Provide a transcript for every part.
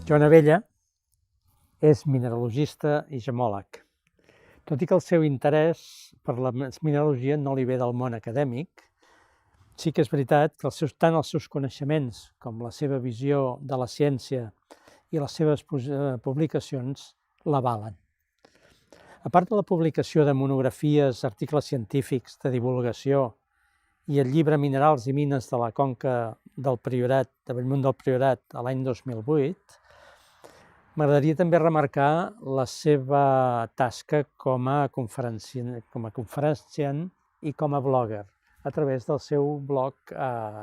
Joan Abella és mineralogista i gemòleg. Tot i que el seu interès per la mineralogia no li ve del món acadèmic, sí que és veritat que tant els seus coneixements com la seva visió de la ciència i les seves publicacions l'avalen. A part de la publicació de monografies, articles científics, de divulgació i el llibre Minerals i mines de la Conca del Priorat, de Bellmunt del Priorat, a l'any 2008, m'agradaria també remarcar la seva tasca com a conferenciant i com a blogger, a través del seu blog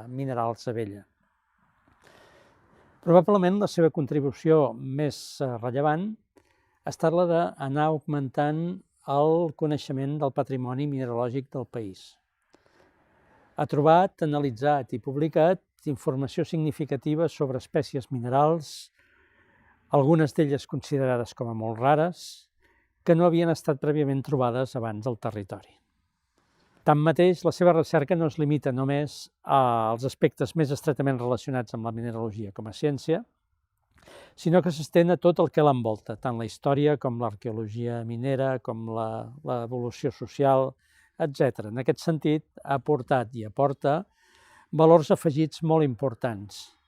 Minerals Abella. Probablement la seva contribució més rellevant ha estat la d'anar augmentant el coneixement del patrimoni mineralògic del país. Ha trobat, analitzat i publicat informació significativa sobre espècies minerals, algunes d'elles considerades com a molt rares, que no havien estat prèviament trobades abans al territori. Tanmateix, la seva recerca no es limita només als aspectes més estretament relacionats amb la mineralogia com a ciència, sinó que s'estén a tot el que l'envolta, tant la història com l'arqueologia minera, com l'evolució social, etc. En aquest sentit, ha aportat i aporta valors afegits molt importants,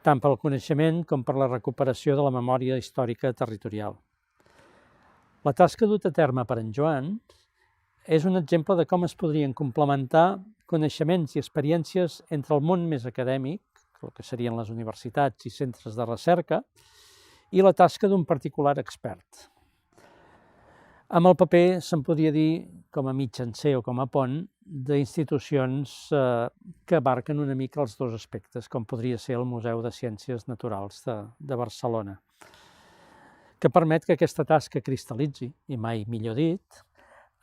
tant pel coneixement com per la recuperació de la memòria històrica territorial. La tasca duta a terme per en Joan és un exemple de com es podrien complementar coneixements i experiències entre el món més acadèmic, el que serien les universitats i centres de recerca, i la tasca d'un particular expert. Amb el paper se'n podria dir com a mitjancer o com a pont d'institucions que abarquen una mica els dos aspectes, com podria ser el Museu de Ciències Naturals de Barcelona, que permet que aquesta tasca cristal·litzi, i mai millor dit,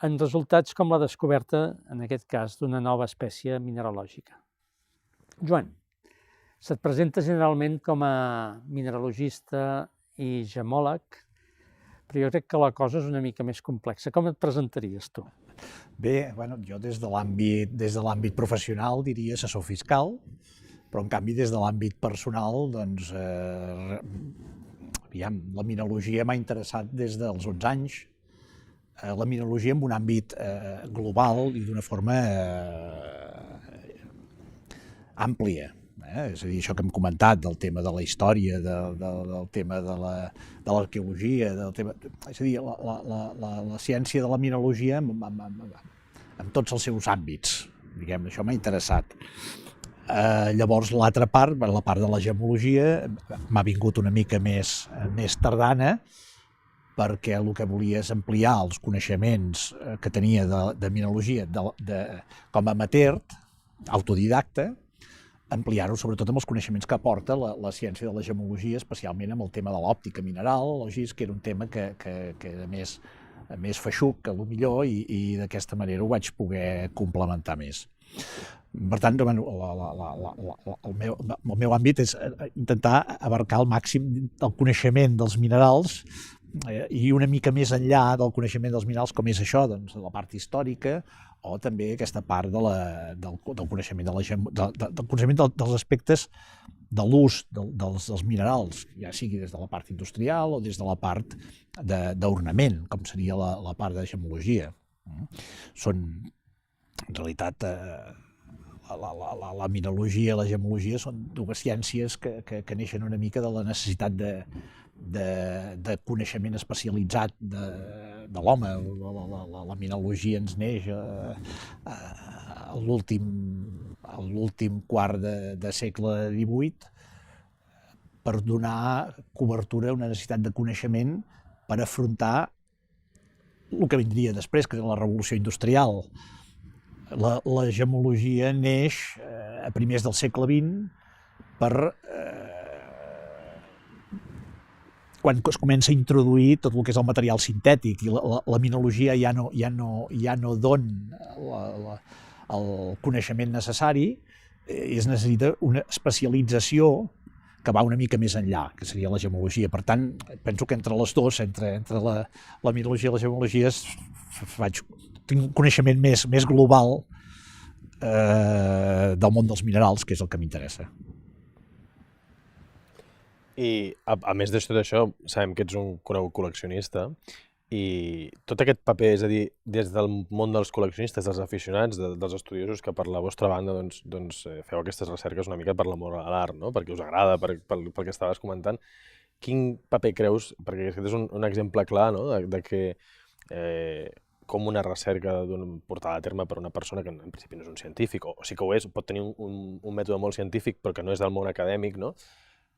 en resultats com la descoberta, en aquest cas, d'una nova espècie mineralògica. Joan, se't presenta generalment com a mineralogista i gemòleg, però jo crec que la cosa és una mica més complexa. Com et presentaries tu? Bé, jo des de l'àmbit professional diria assessor fiscal, però en canvi des de l'àmbit personal, doncs, la mineralogia m'ha interessat des dels 11 anys, la mineralogia en un àmbit global i d'una forma àmplia. És a dir, això que hem comentat del tema de la història, del tema de l'arqueologia, és a dir, la ciència de la mineralogia en tots els seus àmbits, diguem, això m'ha interessat. Llavors l'altra part, la part de la gemologia, m'ha vingut una mica més tardana, perquè el que volia és ampliar els coneixements que tenia de mineralogia com a amateur, autodidacta, ampliar-ho sobretot amb els coneixements que aporta la ciència de la gemologia, especialment amb el tema de l'òptica mineral, lògics, que era un tema que era més feixuc, que millor, i d'aquesta manera ho vaig poder complementar més. Per tant, el meu àmbit és intentar abarcar el màxim del coneixement dels minerals i una mica més enllà del coneixement dels minerals, com és això, doncs, la part històrica, o també aquesta part del coneixement dels aspectes de l'ús dels minerals, ja sigui des de la part industrial o des de la part d'ornament, com seria la part de gemologia. Són, en realitat, la mineralogia i la gemologia són dues ciències que neixen una mica de la necessitat de coneixement especialitzat de l'home. La mineralogia ens neix a l'últim quart de segle XVIII per donar cobertura a una necessitat de coneixement per afrontar el que vindria després, que és la revolució industrial. La gemologia neix a primers del segle XX per quan es comença a introduir tot el que és el material sintètic, i la mineralogia ja no dona el coneixement necessari, es necessita una especialització que va una mica més enllà, que seria la gemologia. Per tant, penso que entre les dues, entre la mineralogia i la gemologia, tinc un coneixement més global del món dels minerals, que és el que m'interessa. I a més de tot això, sabem que ets un conegut col·leccionista i tot aquest paper, és a dir, des del món dels col·leccionistes, dels aficionats, dels estudiosos, que per la vostra banda feu aquestes recerques una mica per l'amor a l'art, no? Perquè us agrada, pel que estaves comentant. Quin paper creus, perquè aquest és un exemple clar, no? de que com una recerca portada a terme per una persona que en principi no és un científic, o sí que ho és, pot tenir un mètode molt científic però que no és del món acadèmic, no?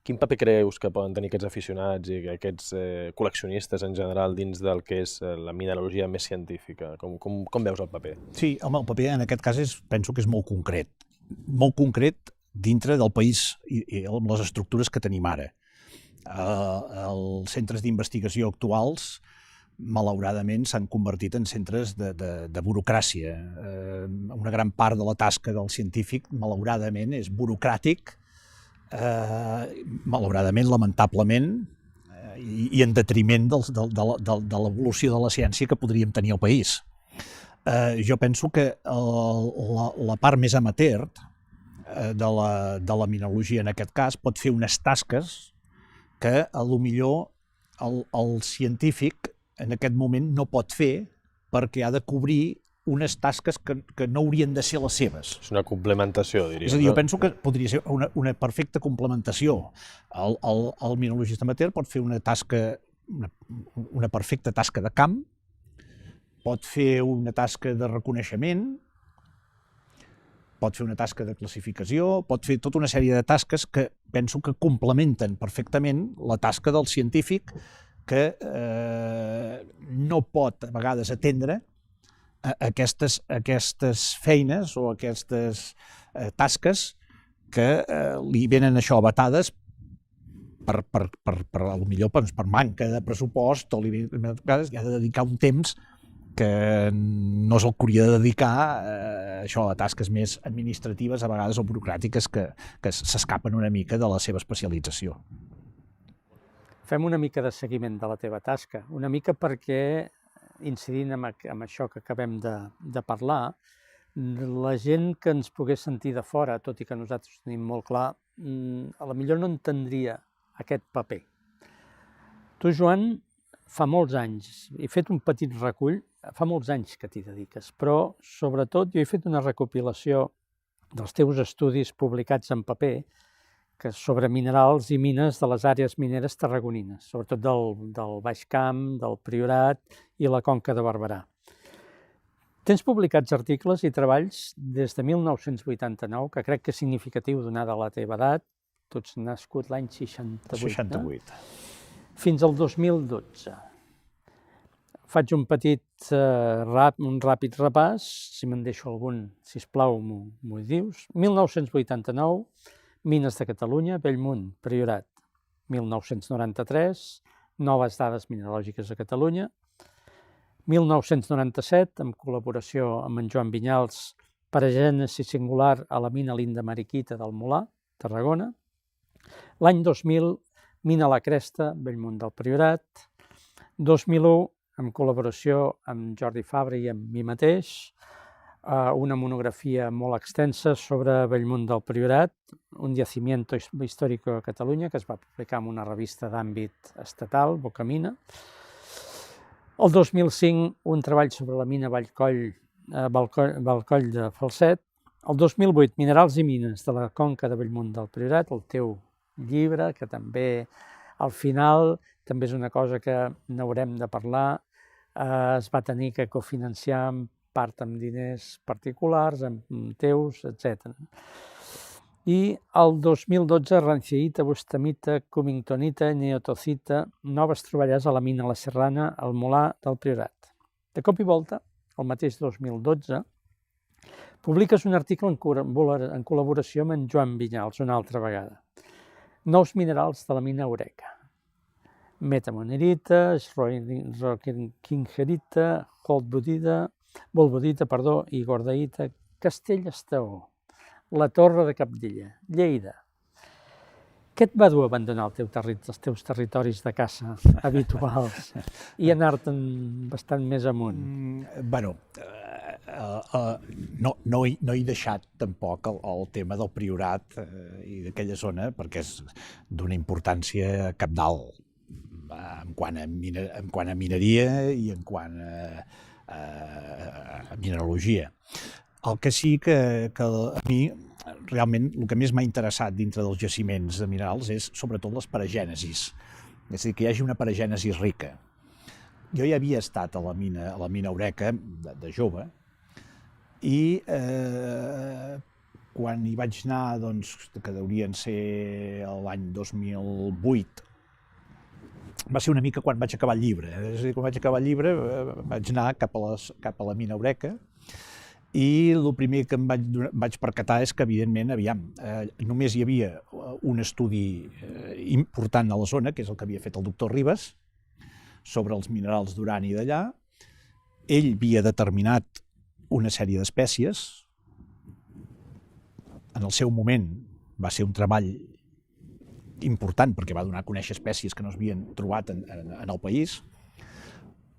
Quin paper creus que poden tenir aquests aficionats i aquests col·leccionistes en general dins del que és la mineralogia més científica? Com veus el paper? Sí, home, el paper en aquest cas penso que és molt concret dintre del país i amb les estructures que tenim ara. Els centres d'investigació actuals malauradament s'han convertit en centres de burocràcia. Una gran part de la tasca del científic malauradament és burocràtic, malauradament, lamentablement, i en detriment de l'evolució de la ciència que podríem tenir al país. Jo penso que la part més amateur de la mineralogia en aquest cas pot fer unes tasques que potser el científic en aquest moment no pot fer perquè ha de cobrir unes tasques que no haurien de ser les seves. És una complementació, diria. És a dir, jo penso que podria ser una perfecta complementació. El mineralogista amateur pot fer una perfecta tasca de camp, pot fer una tasca de reconeixement, pot fer una tasca de classificació, pot fer tota una sèrie de tasques que penso que complementen perfectament la tasca del científic que no pot a vegades atendre aquestes feines o aquestes tasques que li venen això abatades per manca de pressupost, o li ha de dedicar un temps que no és el que hauria de dedicar a tasques més administratives, a vegades o burocràtiques, que s'escapen una mica de la seva especialització. Fem una mica de seguiment de la teva tasca, una mica perquè, incidint amb això que acabem de parlar, la gent que ens pogués sentir de fora, tot i que nosaltres ho tenim molt clar, a la millor no entendria aquest paper. Tu, Joan, fa molts anys, he fet un petit recull, fa molts anys que t'hi dediques, però sobretot jo he fet una recopilació dels teus estudis publicats en paper sobre minerals i mines de les àrees mineres tarragonines, sobretot del Baix Camp, del Priorat i la Conca de Barberà. Tens publicats articles i treballs des de 1989, que crec que és significatiu donada la teva edat, tu ets nascut l'any 68, fins al 2012. Faig un ràpid repàs, si me'n deixo algun, sisplau, m'ho dius. 1989, Mines de Catalunya, Bellmunt, Priorat. 1993, Noves dades mineralògiques a Catalunya. 1997, en col·laboració amb en Joan Vinyals, Paragènesi singular a la mina Lindamariquita del Molar, Tarragona. L'any 2000, Mina La Cresta, Bellmunt del Priorat. 2001, en col·laboració amb Jordi Fabra i amb mi mateix, una monografia molt extensa sobre Bellmunt del Priorat, un yacimiento histórico a Catalunya, que es va publicar en una revista d'àmbit estatal, Bocamina. El 2005, un treball sobre la mina Vallcoll de Falset. El 2008, Minerals i mines de la Conca de Bellmunt del Priorat, el teu llibre, que també al final també és una cosa que n'haurem de parlar, es va tenir que cofinanciar en part amb diners particulars, amb teus, etc. I el 2012, rancieita, bustamita, cummingtonita, neotocita, noves troballes a la mina La Serrana, al Molar del Priorat. De cop i volta, el mateix 2012, publiques un article en col·laboració amb en Joan Vinyals, una altra vegada. Nous minerals de la mina Eureka. Metamonerita, schroekingerita, bolbodita i gordeïta, Castell-Estaó, la Torre de Cabdella, Lleida. Què et va dur a abandonar els teus territoris de caça habituals i anar-te'n bastant més amunt? Bueno, no he deixat tampoc el tema del Priorat i d'aquella zona, perquè és d'una importància cabdal en quant a mineria i en quant a mineralogia. El que sí que a mi realment el que més m'ha interessat dintre dels jaciments de minerals és sobretot les paragènesis, és a dir, que hi hagi una paragènesis rica. Jo ja havia estat a la mina Eureka de jove i quan hi vaig anar, doncs, que deurien ser l'any 2008, va ser una mica quan vaig acabar el llibre. És a dir, quan vaig acabar el llibre vaig anar cap a la mina Eureka i el primer que em vaig percatar és que, evidentment, només hi havia un estudi important a la zona, que és el que havia fet el doctor Ribas, sobre els minerals d'urani d'allà. Ell havia determinat una sèrie d'espècies. En el seu moment va ser un treball important perquè va donar a conèixer espècies que no s'havien trobat en el país,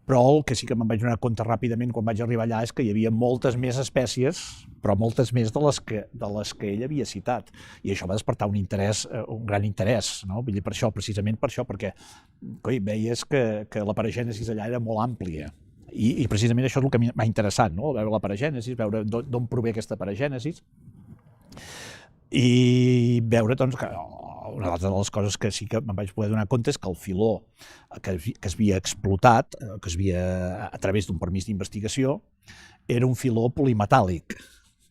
però el que sí que me'n vaig donar compte ràpidament quan vaig arribar allà és que hi havia moltes més espècies, però moltes més de les que ell havia citat. I això va despertar un gran interès, no? Vull dir, precisament per això, perquè veies que la paragènesis allà era molt àmplia. I precisament això és el que m'ha interessat, no? Veure la paragènesis, veure d'on prové aquesta paragènesis i veure, doncs, que una altra de les coses que sí que me'n vaig poder donar compte és que el filó que es havia explotat, a través d'un permís d'investigació, era un filó polimetàl·lic.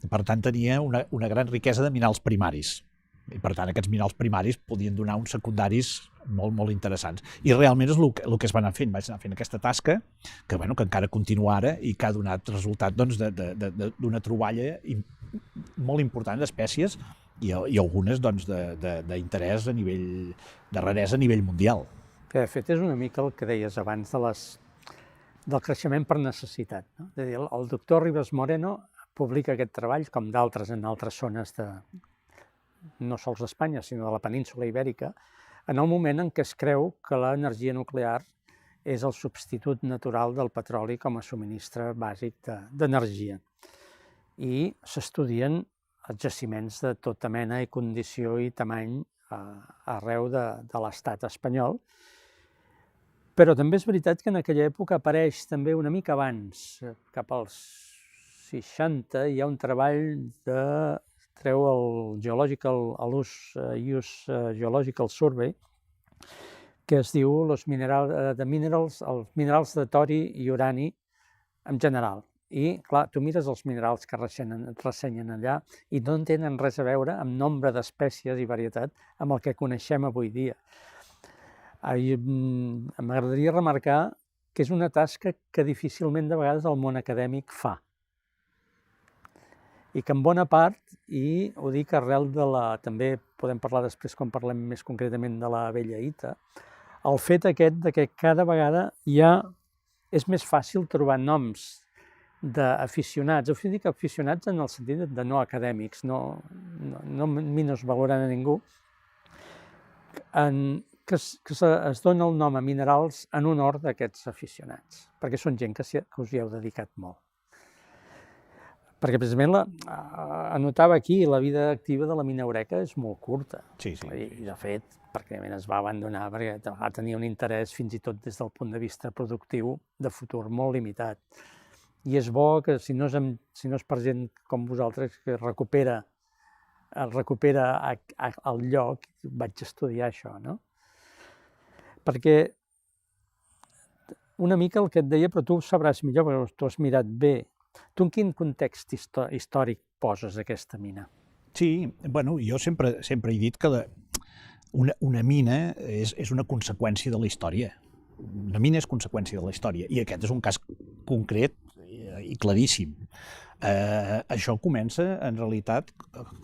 Per tant, tenia una gran riquesa de minerals primaris. I, per tant, aquests minerals primaris podien donar uns secundaris molt, molt interessants. I realment és el que es va anar fent. Vaig anar fent aquesta tasca, que encara continua ara i que ha donat resultat d'una troballa molt important d'espècies i algunes d'interès a nivell, de raresa a nivell mundial. Que de fet és una mica el que deies abans del creixement per necessitat. No? És a dir, el doctor Ribas Moreno publica aquest treball, com d'altres en altres zones no sols d'Espanya, sinó de la península Ibèrica, en el moment en què es creu que l'energia nuclear és el substitut natural del petroli com a subministre bàsic d'energia. I s'estudien els jaciments de tota mena i condició i tamany arreu de l'estat espanyol. Però també és veritat que en aquella època apareix també una mica abans, cap als 60, hi ha un treball treu el Use Geological Survey, que es diu els minerals de tori i urani en general. I, clar, tu mires els minerals que ressenyen allà i no tenen res a veure amb nombre d'espècies i varietat amb el que coneixem avui dia. M'agradaria remarcar que és una tasca que difícilment de vegades el món acadèmic fa. I que en bona part, i ho dic arrel també podem parlar després quan parlem més concretament de la vella Ita, el fet aquest que cada vegada és més fàcil trobar noms d'aficionats, ho dic aficionats en el sentit de no acadèmics, no menysvalorant a ningú, que es dona el nom a minerals en honor d'aquests aficionats, perquè són gent que us hi heu dedicat molt. Perquè precisament anotava aquí, la vida activa de la mina Eureka és molt curta. Sí. I de fet, pràcticament es va abandonar perquè va tenir un interès fins i tot des del punt de vista productiu de futur molt limitat. I és bo que si no és per gent com vosaltres que recupera el lloc, vaig estudiar això, no? Perquè una mica el que et deia, però tu ho sabràs millor perquè t'ho has mirat bé. Tu en quin context històric poses aquesta mina? Sí, jo sempre he dit que una mina és una conseqüència de la història. Una mina és conseqüència de la història i aquest és un cas concret i claríssim. Això comença, en realitat,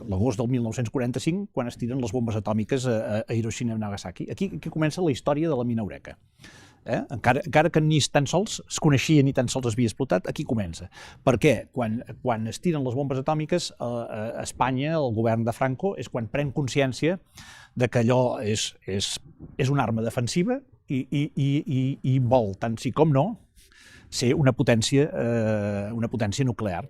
l'agost del 1945, quan es tiren les bombes atòmiques a Hiroshima i Nagasaki. Aquí comença la història de la mina Eureka. Encara que ni tan sols es coneixia ni tan sols es havia explotat, aquí comença. Per què? Quan es tiren les bombes atòmiques, a Espanya, el govern de Franco, és quan pren consciència de que allò és una arma defensiva i vol, tant sí com no, ser una potència nuclear.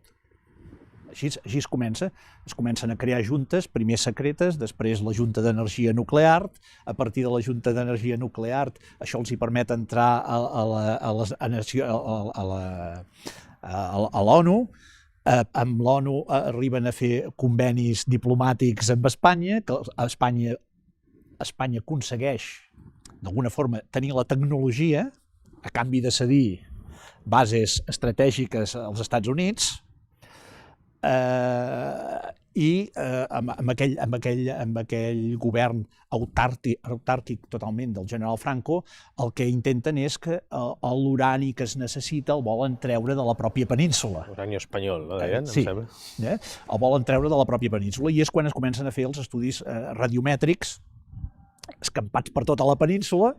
Així es comencen a crear juntes, primer secretes, després la Junta d'Energia Nuclear. A partir de la Junta d'Energia Nuclear això els hi permet entrar a l'ONU. Amb l'ONU arriben a fer convenis diplomàtics amb Espanya, que Espanya aconsegueix d'alguna forma tenir la tecnologia a canvi de cedir bases estratègiques als Estats Units, i amb aquell govern autàrquic totalment del general Franco, el que intenten és que l'urani que es necessita el volen treure de la pròpia península. Urani espanyol, no deien? Sí, em sembla. El volen treure de la pròpia península, i és quan es comencen a fer els estudis radiomètrics escampats per tota la península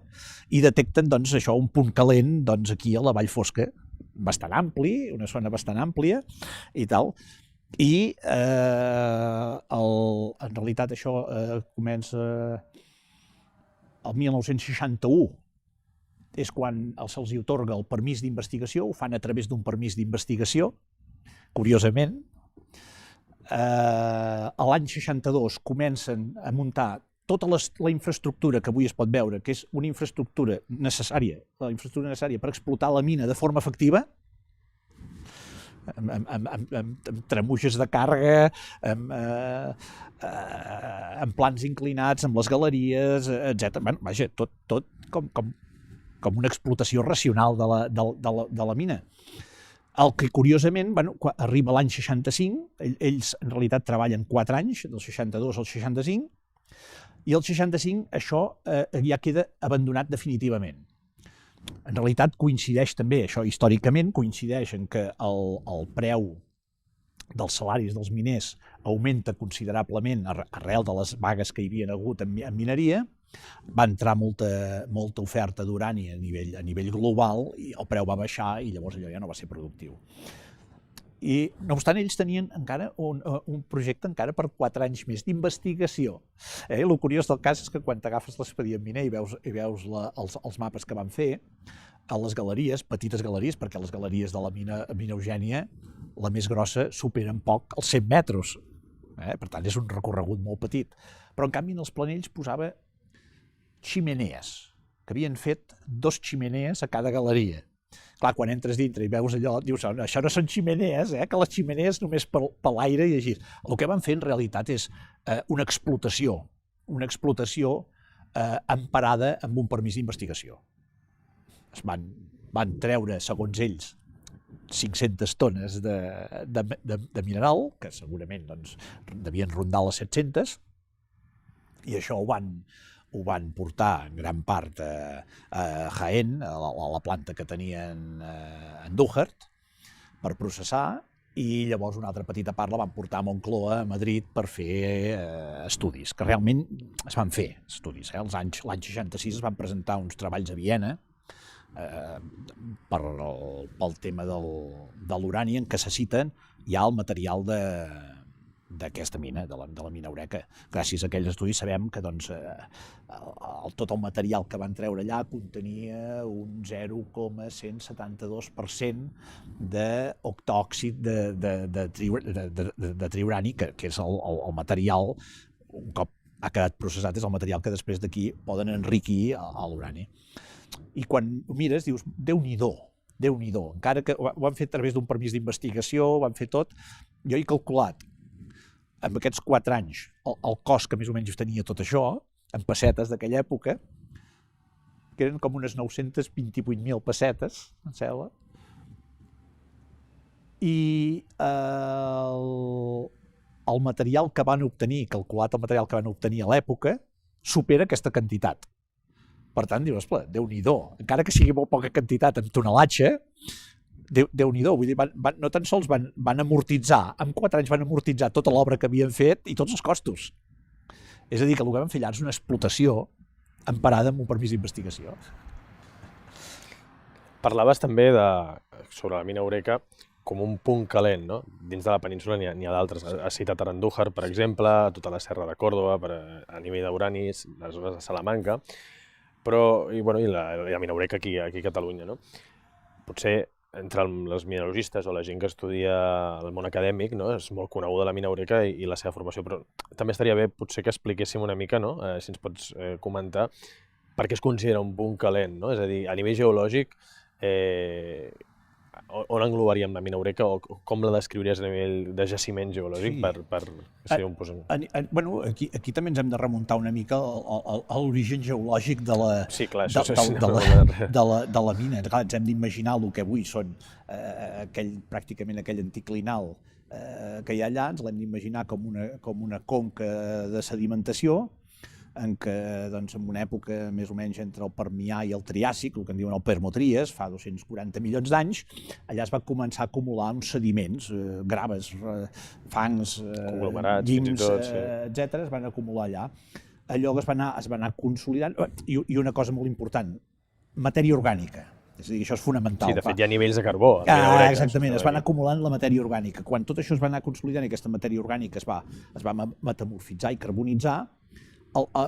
i detecten doncs, això, un punt calent doncs, aquí a la Vall Fosca, bastant ampli, una zona bastant àmplia i tal. I en realitat això comença el 1961, és quan se'ls atorga el permís d'investigació, ho fan a través d'un permís d'investigació, curiosament. L'any 62 comencen a muntar tota la infraestructura que avui es pot veure, que és una infraestructura necessària, per explotar la mina de forma efectiva, amb tramuixes de càrrega, amb plans inclinats, amb les galeries, etc. Bueno, vaja, tot com una explotació racional de la mina. El que, curiosament, quan arriba l'any 65, ells en realitat treballen 4 anys, del 62 al 65, i el 65 això ja queda abandonat definitivament. En realitat coincideix també, això històricament, coincideix en que el preu dels salaris dels miners augmenta considerablement arrel de les vagues que hi havia hagut en mineria, va entrar molta oferta d'urani a nivell global i el preu va baixar i llavors allò ja no va ser productiu. I, no obstant, ells tenien encara un projecte encara per 4 anys més d'investigació. El curiós del cas és que quan t'agafes l'expedient miner i veus els mapes que van fer, a les galeries, petites galeries, perquè les galeries de la mina Eugènia, la més grossa, superen poc els 100 metres. Per tant, és un recorregut molt petit. Però, en canvi, en els planells posava ximenees, que havien fet 2 ximenees a cada galeria. Clar, quan entres dintre i veus allò, dius, això no són ximenees, que les ximenees només per l'aire i així. El que van fer en realitat és una explotació emparada amb un permís d'investigació. Es van treure, segons ells, 500 tones de mineral, que segurament devien rondar les 700, i això ho van portar en gran part a Jaén, a la planta que tenien a Andújar, per processar, i llavors una altra petita part la van portar a Moncloa, a Madrid, per fer estudis, que realment es van fer estudis. L'any 66 es van presentar uns treballs a Viena pel tema de l'urani, en què se citen ja el material d'aquesta mina, de la mina Eureka. Gràcies a aquells estudis sabem que tot el material que van treure allà contenia un 0,172% d'octòxid de triurani, que és el material, un cop ha quedat processat, és el material que després d'aquí poden enriquir l'urani. I quan ho mires dius, Déu-n'hi-do, encara que ho han fet a través d'un permís d'investigació, ho han fet tot, jo he calculat en aquests 4 anys el cost que més o menys tenia tot això, en pessetes d'aquella època, que eren com unes 928.000 pessetes, em sembla, i el material que van obtenir, calculat el material que van obtenir a l'època, supera aquesta quantitat. Per tant, dius, Déu-n'hi-do, encara que sigui molt poca quantitat en tonelatge, Déu-n'hi-do, vull dir, no tan sols van amortitzar, en 4 anys van amortitzar tota l'obra que havien fet i tots els costos. És a dir, que el que van fer allà és una explotació emparada amb un permís d'investigació. Parlaves també sobre la mina Eureka com un punt calent, no? Dins de la península n'hi ha d'altres. Has citat Andújar, per exemple, tota la serra de Còrdova, a nivell d'urani, les zones de Salamanca, però, i la mina Eureka aquí a Catalunya, no? Potser entre els mineralogistes o la gent que estudia el món acadèmic, no? És molt coneguda la mina eureka i la seva formació, però també estaria bé potser que expliquéssim una mica, no? Si ens pots comentar per què es considera un punt calent, no? És a dir, a nivell geològic, on englobaríem la mina eureka o com la descriuries a nivell de jaciment geològic per ser un posant? Bueno, aquí també ens hem de remuntar una mica a l'origen geològic de la, sí, clar, de la mina. Clar, ens hem d'imaginar el que avui són pràcticament aquell anticlinal que hi ha allà, ens l'hem d'imaginar com una conca de sedimentació en què, doncs, en una època més o menys entre el Permià i el Triàsic, el que en diuen el Permotries, fa 240 milions d'anys, allà es va començar a acumular uns sediments, graves, fangs, llims, etc. es van acumular allà. Allò que es va anar consolidant, i una cosa molt important, matèria orgànica. És a dir, això és fonamental. Sí, de fet hi ha nivells de carbó. Exactament, es van acumulant la matèria orgànica. Quan tot això es va anar consolidant i aquesta matèria orgànica es va metamorfitzar i carbonitzar,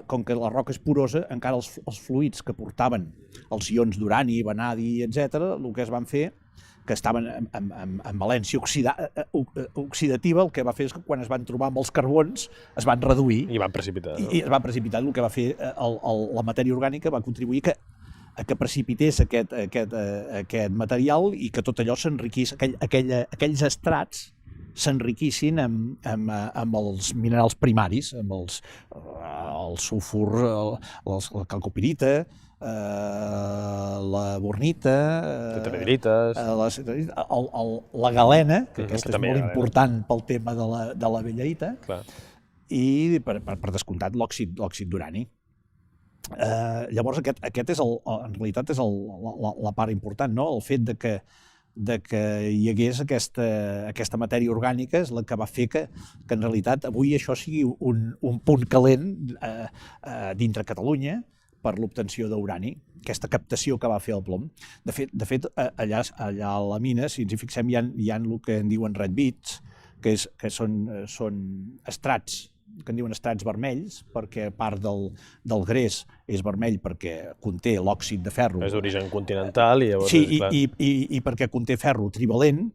com que la roca és porosa, encara els fluids que portaven els ions d'urani, vanadi, etc., el que es van fer, que estaven en valència oxidativa, el que va fer és que quan es van trobar amb els carbons es van reduir. I van precipitar. I es van precipitar. El que va fer la matèria orgànica va contribuir a que precipités aquest material i que tot allò s'enriquís, aquells estrats s'enriquissin amb els minerals primaris, amb el sulfur, la calcopirita, la bornita, la galena, que aquesta és molt important pel tema de la bellerita, i per descomptat l'òxid d'urani. Llavors aquest és en realitat és la part important, no? El fet de que hi hagués aquesta matèria orgànica és la que va fer que en realitat avui això sigui un punt calent dintre Catalunya per l'obtenció d'urani, aquesta captació que va fer el plom. De fet, allà a la mina, si ens hi fixem, hi ha el que en diuen red bits, que són estrats, que en diuen estrats vermells, perquè part del gres és vermell perquè conté l'òxid de ferro. És d'origen continental i llavors... Sí, i perquè conté ferro trivalent,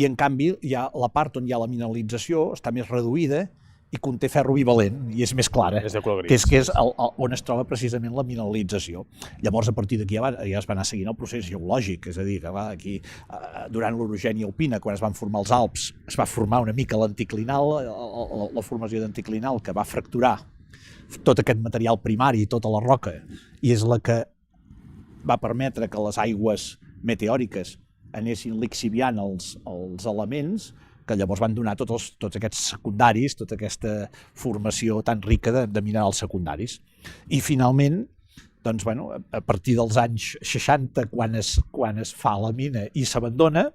i en canvi la part on hi ha la mineralització està més reduïda i conté ferro bivalent, i és més clara, que és on es troba precisament la mineralització. Llavors, a partir d'aquí ja es va anar seguint el procés geològic, és a dir, que aquí, durant l'orogènia alpina, quan es van formar els Alps, es va formar una mica l'anticlinal, la formació d'anticlinal, que va fracturar tot aquest material primari i tota la roca, i és la que va permetre que les aigües meteòriques anessin lixiviant els elements, que llavors van donar tots aquests secundaris, tota aquesta formació tan rica de minerals secundaris. I finalment, doncs, bueno, a partir dels anys 60, quan es fa la mina i s'abandona,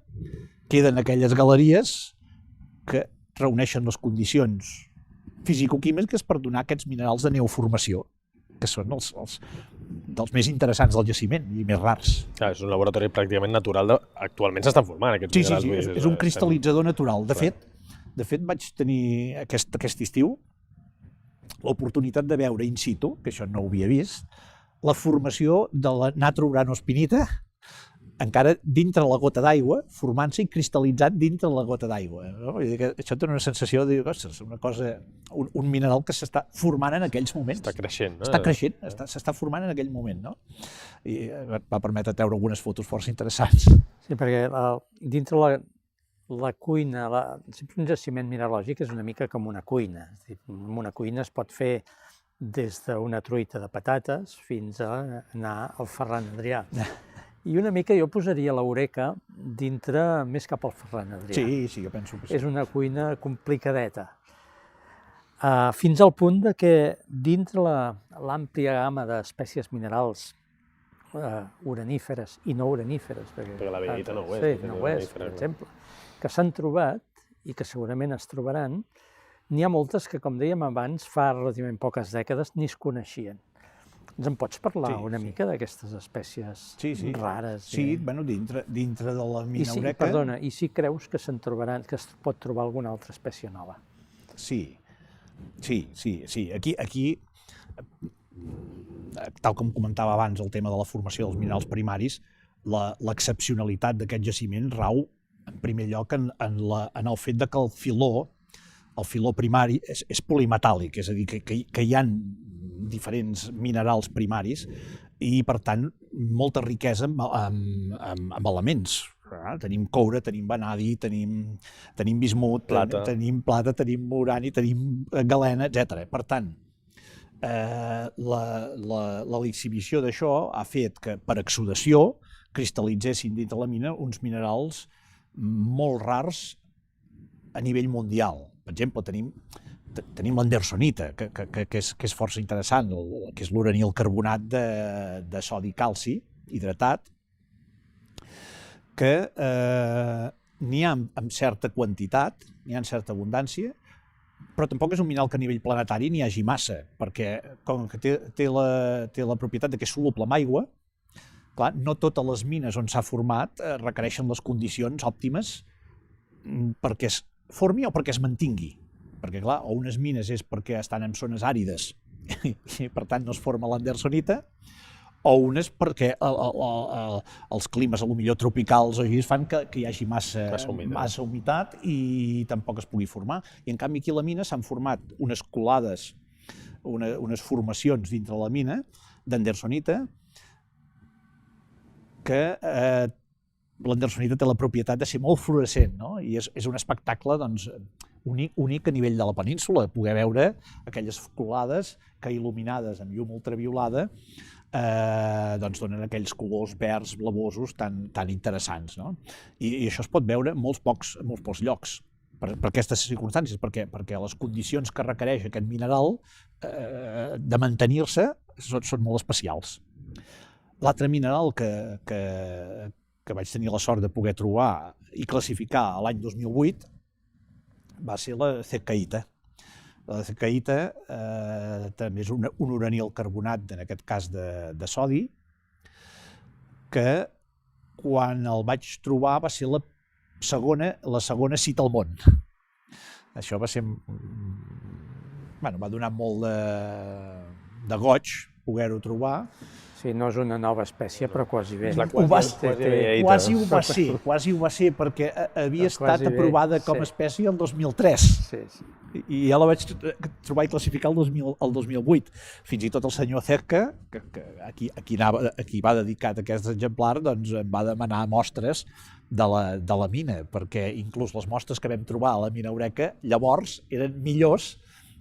queden aquelles galeries que reuneixen les condicions fisicoquímiques per donar aquests minerals de neoformació, que són dels més interessants del jaciment i més rars. Clar, és un laboratori pràcticament natural. Actualment s'estan formant aquests minerals. Sí, és un cristal·litzador natural. De fet, vaig tenir aquest estiu l'oportunitat de veure in situ, que això no ho havia vist, la formació de la natrouranospinita encara dintre la gota d'aigua, formant-se i cristal·litzant dintre la gota d'aigua. No? Això té una sensació de dir, ostres, una cosa, un mineral que s'està formant en aquells moments. Està creixent, no? Està creixent, s'està formant en aquell moment, no? I va permetre treure algunes fotos força interessants. Sí, perquè dintre la cuina, sempre un jaciment mineralògic és una mica com una cuina. És dir, en una cuina es pot fer des d'una truita de patates fins a anar al Ferran Adrià. I una mica jo posaria l'Eureka dintre, més cap al Ferran Adrià. Sí, jo penso que sí. És una cuina complicadeta. Fins al punt que dintre l'àmplia gamma d'espècies minerals uraníferes i no uraníferes, perquè la bellerita no ho és. Sí, no ho és, per exemple, que s'han trobat i que segurament es trobaran, n'hi ha moltes que, com dèiem abans, fa relativament poques dècades ni es coneixien. Ens en pots parlar una mica d'aquestes espècies rares? Sí, bueno, dintre de la mina eureka... Perdona, i si creus que se'n trobaran, que es pot trobar alguna altra espècie nova? Sí. Aquí, tal com comentava abans, el tema de la formació dels minerals primaris, l'excepcionalitat d'aquest jaciment rau, en primer lloc, en el fet de que el filó primari és polimetàl·lic, és a dir, que hi ha diferents minerals primaris i, per tant, molta riquesa amb elements. Tenim coure, tenim vanadi, tenim bismut, tenim plata, tenim urani, tenim galena, etc. Per tant, l'exhibició d'això ha fet que, per exudació, cristal·litzessin dintre la mina uns minerals molt rars a nivell mundial. Per exemple, tenim l'andersonita, que és força interessant, que és l'uranil carbonat de sodi i calci hidratat, que n'hi ha en certa quantitat, n'hi ha en certa abundància, però tampoc és un mineral que a nivell planetari n'hi hagi massa, perquè com que té la propietat que és soluble en aigua, clar, no totes les mines on s'ha format requereixen les condicions òptimes perquè es formi o perquè es mantingui. Perquè, clar, o unes mines és perquè estan en zones àrides i, per tant, no es forma l'andersonita, o unes perquè els climes, potser tropicals o així, fan que hi hagi massa humitat i tampoc es pugui formar. I, en canvi, aquí a la mina s'han format unes colades, unes formacions dintre la mina d'andersonita, que l'andersonita té la propietat de ser molt fluorescent, no? I és un espectacle únic a nivell de la península, poder veure aquelles colades que, il·luminades amb llum ultraviolada, donen aquells colors verds blavosos tan interessants. I això es pot veure en molts pocs llocs, per aquestes circumstàncies, perquè les condicions que requereix aquest mineral de mantenir-se són molt especials. L'altre mineral que vaig tenir la sort de poder trobar i classificar l'any 2008 va ser la cecaïta. La cecaïta també és un uranil carbonat, en aquest cas de sodi, que quan el vaig trobar va ser la segona cita al món. Això va ser... va donar molt de goig poder-ho trobar. Sí, no és una nova espècie, però quasi bé. Quasi ho va ser, perquè havia estat aprovada com a espècie el 2003. I ja la vaig trobar i classificar el 2008. Fins i tot el senyor Cerca, a qui va dedicat aquest exemplar, em va demanar mostres de la mina, perquè inclús les mostres que vam trobar a la mina Eureka llavors eren millors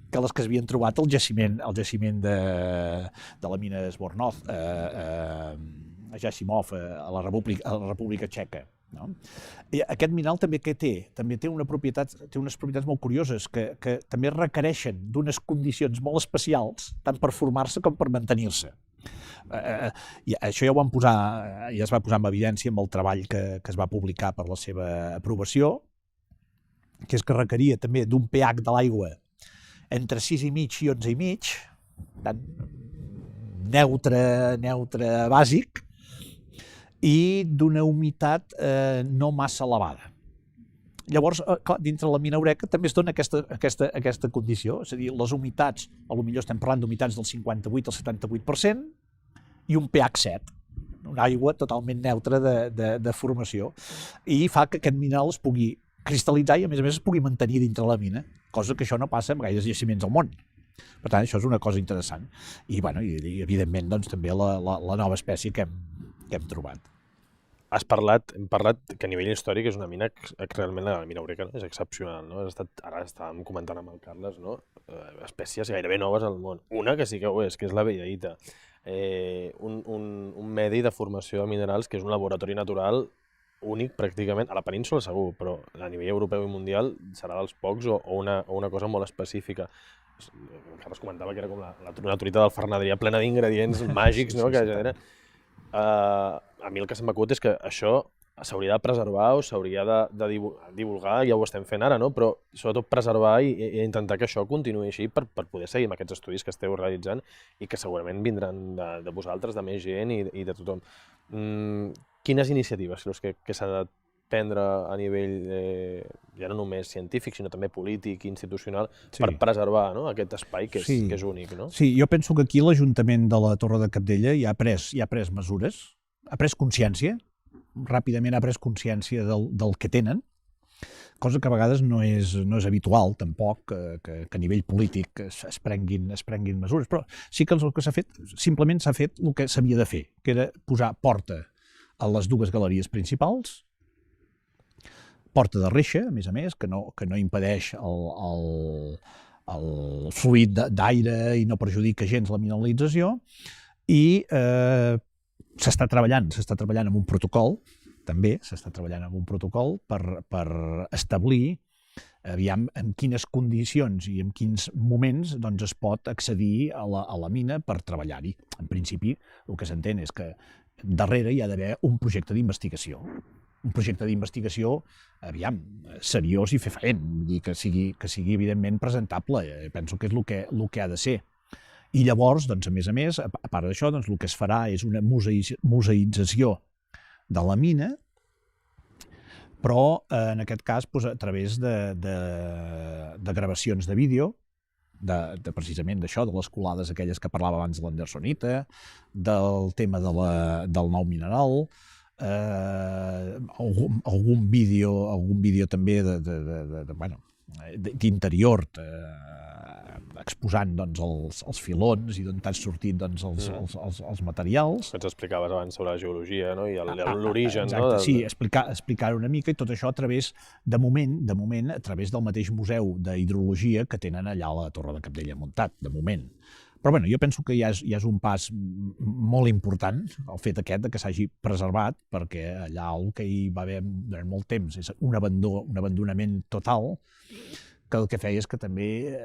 que les que s'havien trobat al jaciment de la mina Zbornov, a Jasimov, a la República Txeca. I aquest mineral també té unes propietats molt curioses que també requereixen d'unes condicions molt especials, tant per formar-se com per mantenir-se. I això ja es va posar en evidència amb el treball que es va publicar per la seva aprovació, que és que requeria també d'un pH de l'aigua entre 6,5 i 11,5, tant neutre bàsic, i d'una humitat no massa elevada. Llavors, clar, dintre la mina Eureka també es dona aquesta condició, és a dir, les humitats, potser estem parlant d'humitats del 58 al 78%, i un pH 7, una aigua totalment neutra de formació, i fa que aquest mineral es pugui cristal·litzar i, a més es pugui mantenir dintre la mina, cosa que això no passa en gaires jaciments al món. Per tant, això és una cosa interessant. I, evidentment, també la nova espècie que hem trobat. Hem parlat que a nivell històric és una mina que realment la mina Eureka és excepcional. Ara estàvem comentant amb el Carles, espècies gairebé noves al món. Una que sí que ho és, que és la bellaïta. Un medi de formació de minerals que és un laboratori natural únic pràcticament, a la península segur, però a nivell europeu i mundial serà dels pocs o una cosa molt específica. Carles comentava que era com la truita del Ferran Adrià plena d'ingredients màgics que genera. A mi el que se'm acut és que això s'hauria de preservar o s'hauria de divulgar, ja ho estem fent ara, però sobretot preservar i intentar que això continuï així per poder seguir amb aquests estudis que esteu realitzant i que segurament vindran de vosaltres, de més gent i de tothom. Quines iniciatives que s'han de prendre a nivell ja no només científic, sinó també polític i institucional per preservar aquest espai que és únic? Sí, jo penso que aquí l'Ajuntament de la Torre de Cabdella ja ha pres mesures, ha pres consciència ràpidament ha pres consciència del que tenen, cosa que a vegades no és habitual, tampoc, que a nivell polític es prenguin mesures, però sí que el que s'ha fet, simplement s'ha fet el que s'havia de fer, que era posar porta a les dues galeries principals, porta de reixa, a més, que no impedeix el fluid d'aire i no perjudica gens la mineralització, i s'està treballant amb un protocol, també s'està treballant amb un protocol per establir en quines condicions i en quins moments es pot accedir a la mina per treballar-hi. En principi, el que s'entén és que darrere hi ha d'haver un projecte d'investigació. Un projecte d'investigació, seriós i fefaent, que sigui evidentment presentable. Penso que és el que ha de ser. I llavors, a més, a part d'això, el que es farà és una museïtzació de la mina, però en aquest cas a través de gravacions de vídeo, precisament d'això, de les colades aquelles que parlava abans de l'andersonita, del tema del nou mineral, algun vídeo també d'interior, exposant els filons i d'on han sortit els materials. Ens explicaves abans sobre la geologia i l'origen. Exacte, sí, explicar una mica, i tot això a través, de moment, a través del mateix museu d'hidrologia que tenen allà a la Torre de Cabdella Muntat, de moment. Però jo penso que ja és un pas molt important, el fet aquest que s'hagi preservat, perquè allà el que hi va haver durant molt temps és un abandonament total, que el que feia és que també,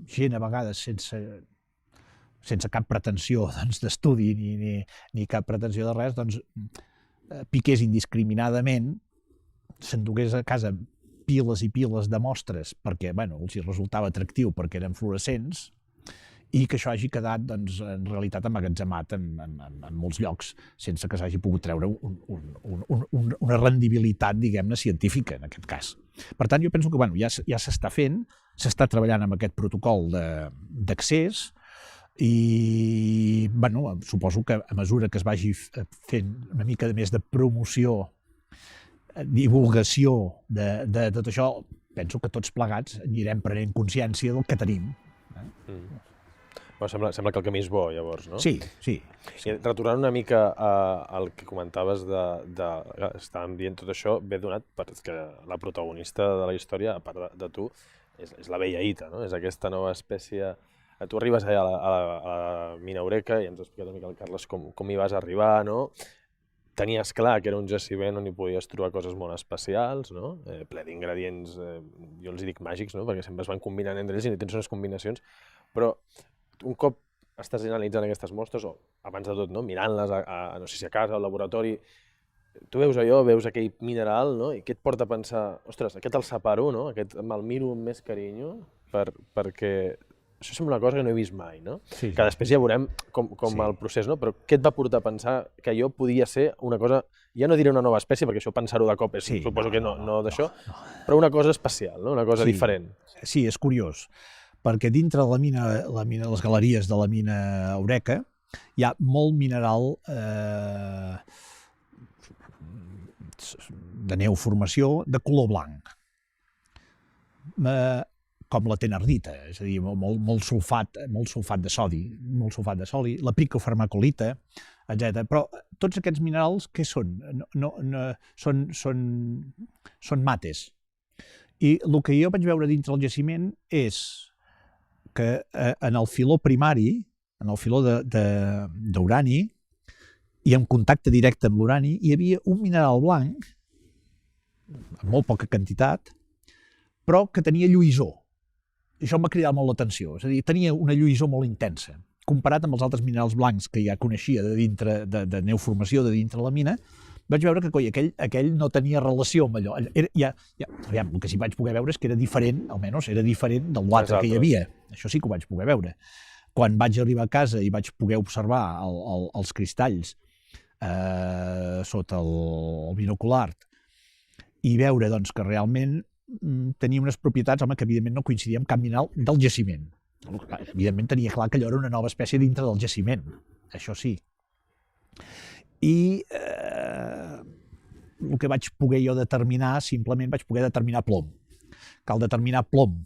gent a vegades sense cap pretensió d'estudi ni cap pretensió de res, piqués indiscriminadament, s'endugués a casa piles i piles de mostres perquè els resultava atractiu perquè eren fluorescents, i que això hagi quedat, en realitat, emmagatzemat en molts llocs, sense que s'hagi pogut treure una rendibilitat, diguem-ne, científica, en aquest cas. Per tant, jo penso que ja s'està fent, s'està treballant amb aquest protocol d'accés, i suposo que a mesura que es vagi fent una mica més de promoció, divulgació de tot això, penso que tots plegats anirem prenent consciència del que tenim. Sembla que el camí és bo, llavors, no? Sí. Retornant una mica al que comentaves estàvem dient tot això, ve donat perquè la protagonista de la història, a part de tu, és la vella Ita, no? És aquesta nova espècie... Tu arribes allà a la mina Eureka, i ens ha explicat una mica el Carles com hi vas arribar, no? Tenies clar que era un jaciment on hi podies trobar coses molt especials, no? Ple d'ingredients, jo els dic màgics, no? Perquè sempre es van combinant entre ells i tens unes combinacions, però un cop estàs analitzant aquestes mostres, o abans de tot, mirant-les no sé si a casa o al laboratori, tu veus allò, veus aquell mineral, no? I què et porta a pensar, ostres, aquest el separo, no? Aquest me'l miro amb més carinyo, perquè això sembla una cosa que no he vist mai, no? Sí. Que després ja veurem com el procés, no? Però què et va portar a pensar que allò podia ser una cosa, ja no diré una nova espècie, perquè això pensar-ho de cop suposo que no d'això, però una cosa especial, no? Una cosa diferent. Sí, és curiós, perquè dintre de les galeries de la mina Eureka hi ha molt mineral de neoformació de color blanc, com la thenardita, és a dir, molt sulfat de sodi, la picofarmacolita, etc. Però tots aquests minerals, què són? Són mates. I el que jo vaig veure dintre el jaciment és que en el filó primari, en el filó d'urani, i en contacte directe amb l'urani, hi havia un mineral blanc, amb molt poca quantitat, però que tenia lluïssor. Això em va cridar molt l'atenció, és a dir, tenia una lluïssor molt intensa. Comparat amb els altres minerals blancs que ja coneixia de neoformació de dintre la mina, vaig veure que aquell no tenia relació amb allò. El que sí vaig poder veure és que era diferent, almenys era diferent de l'altre que hi havia. Això sí que ho vaig poder veure. Quan vaig arribar a casa i vaig poder observar els cristalls sota el binocular i veure que realment tenia unes propietats que evidentment no coincidien amb cap mineral del jaciment. Evidentment tenia clar que allò era una nova espècie dintre del jaciment, això sí. I el que vaig poder jo determinar, simplement vaig poder determinar plom. Cal determinar plom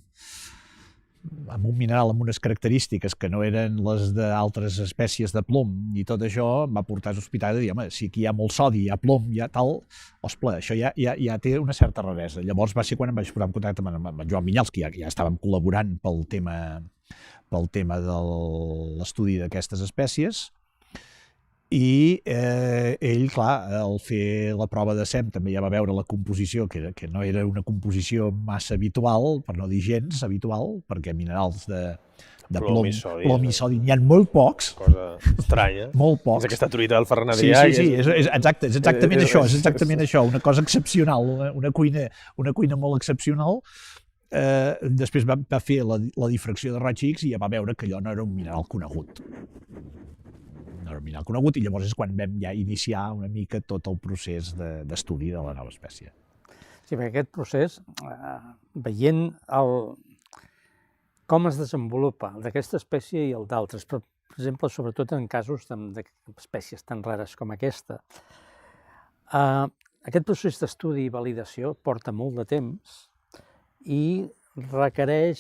amb un mineral amb unes característiques que no eren les d'altres espècies de plom, i tot això em va portar a sospitar de dir, home, si aquí hi ha molt sodi, hi ha plom, hi ha tal, ostres, això ja té una certa raresa. Llavors va ser quan em vaig posar en contacte amb en Joan Vinyals, que ja estàvem col·laborant pel tema de l'estudi d'aquestes espècies, i ell, clar, al fer la prova de SEM també ja va veure la composició, que no era una composició massa habitual, per no dir gens habitual, perquè minerals de plom i sodi n'hi ha molt pocs. Cosa estranya. Molt pocs. És aquesta truita del Ferran Adrià. Sí, és exactament això, una cosa excepcional, una cuina molt excepcional. Després va fer la difracció de raig X i ja va veure que allò no era un mineral conegut. I llavors és quan vam ja iniciar una mica tot el procés d'estudi de la nova espècie. Sí, perquè aquest procés, veient com es desenvolupa d'aquesta espècie i el d'altres, però, per exemple, sobretot en casos d'espècies tan rares com aquesta, aquest procés d'estudi i validació porta molt de temps i requereix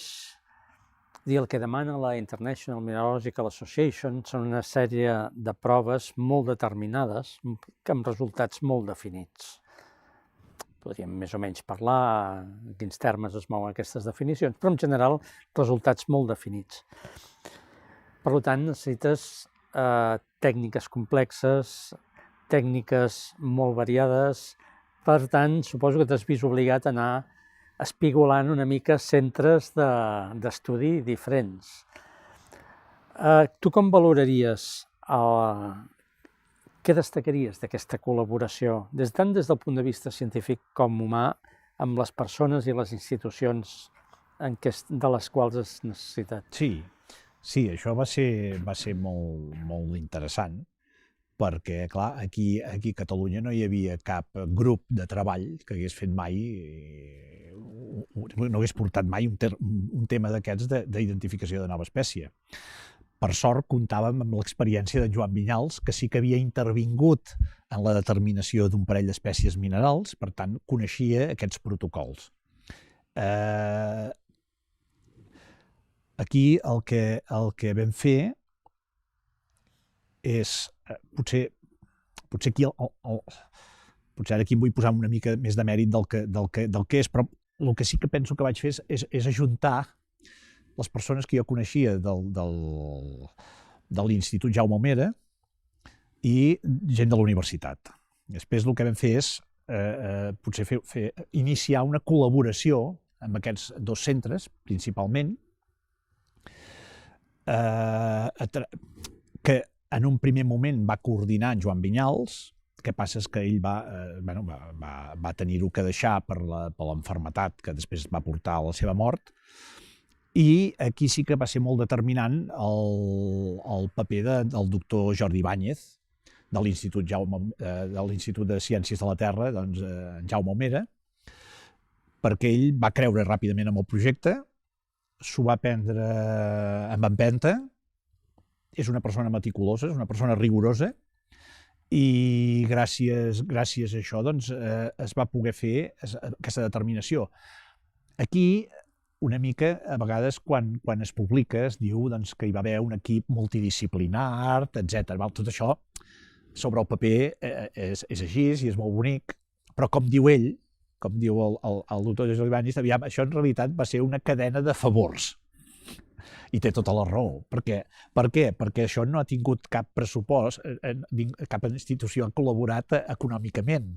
el que demana la International Mineralogical Association són una sèrie de proves molt determinades amb resultats molt definits. Podríem més o menys parlar en quins termes es mouen aquestes definicions, però en general resultats molt definits. Per tant, necessites tècniques complexes, tècniques molt variades, per tant, suposo que t'has vist obligat a anar espigolant una mica centres d'estudi diferents. Tu com valoraries, què destacaries d'aquesta col·laboració, tant des del punt de vista científic com humà, amb les persones i les institucions de les quals has necessitat? Sí, això va ser molt interessant, perquè, clar, aquí a Catalunya no hi havia cap grup de treball que hagués fet mai, no hagués portat mai un tema d'aquests d'identificació de nova espècie. Per sort, comptàvem amb l'experiència de Joan Vinyals, que sí que havia intervingut en la determinació d'un parell d'espècies minerals, per tant, coneixia aquests protocols. Aquí el que vam fer és, potser ara aquí em vull posar una mica més de mèrit del que és, però el que sí que penso que vaig fer és ajuntar les persones que jo coneixia de l'Institut Jaume Omera i gent de la universitat. Després el que vam fer és potser iniciar una col·laboració amb aquests dos centres, principalment, que en un primer moment va coordinar en Joan Vinyals. El que passa és que ell va tenir-ho que deixar per l'enfermetat que després va portar a la seva mort, i aquí sí que va ser molt determinant el paper del doctor Jordi Ibáñez, de l'Institut de Ciències de la Terra, doncs, en Jaume Omera, perquè ell va creure ràpidament en el projecte, s'ho va prendre amb empenta, és una persona meticulosa, és una persona rigorosa, i gràcies a això doncs, es va poder fer aquesta determinació. Aquí, una mica, a vegades, quan es publica, es diu que hi va haver un equip multidisciplinar, etc. Tot això, sobre el paper, és així i és molt bonic, però com diu ell, com diu el doctor Jordi Ibáñez, això en realitat va ser una cadena de favors. I té tota la raó. Per què? Perquè això no ha tingut cap pressupost, cap institució ha col·laborat econòmicament.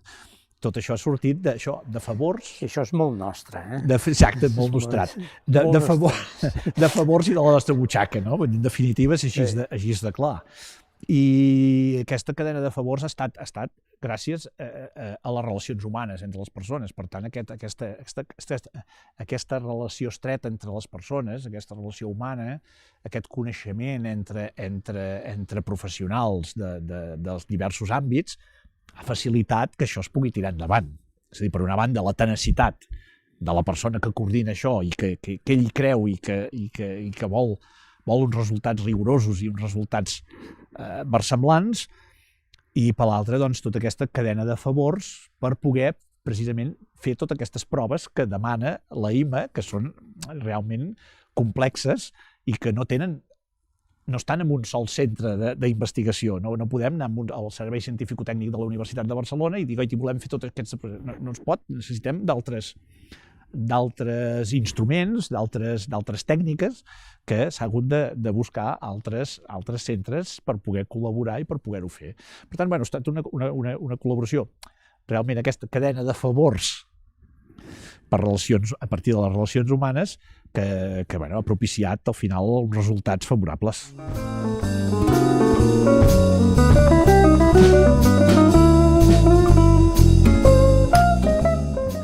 Tot això ha sortit de favors. I això és molt nostre, eh? Exacte, molt nostrat. De favors i de la nostra butxaca, no? En definitiva, és així de clar. I aquesta cadena de favors ha estat gràcies a les relacions humanes entre les persones. Per tant, aquesta relació estreta entre les persones, aquesta relació humana, aquest coneixement entre professionals dels diversos àmbits, ha facilitat que això es pugui tirar endavant. És a dir, per una banda, la tenacitat de la persona que coordina això i que ell creu i que vol uns resultats rigorosos i uns resultats versemblants, i per l'altra, doncs, tota aquesta cadena de favors per poder precisament fer totes aquestes proves que demana la IMA, que són realment complexes i que no estan en un sol centre d'investigació. No podem anar al Servei Científic-Tècnic de la Universitat de Barcelona i dir, oi, volem fer tots aquests... No es pot, necessitem d'altres instruments, d'altres tècniques que s'ha hagut de buscar altres centres per poder col·laborar i per poder-ho fer. Per tant, ha estat una col·laboració. Realment aquesta cadena de favors a partir de les relacions humanes que ha propiciat al final uns resultats favorables.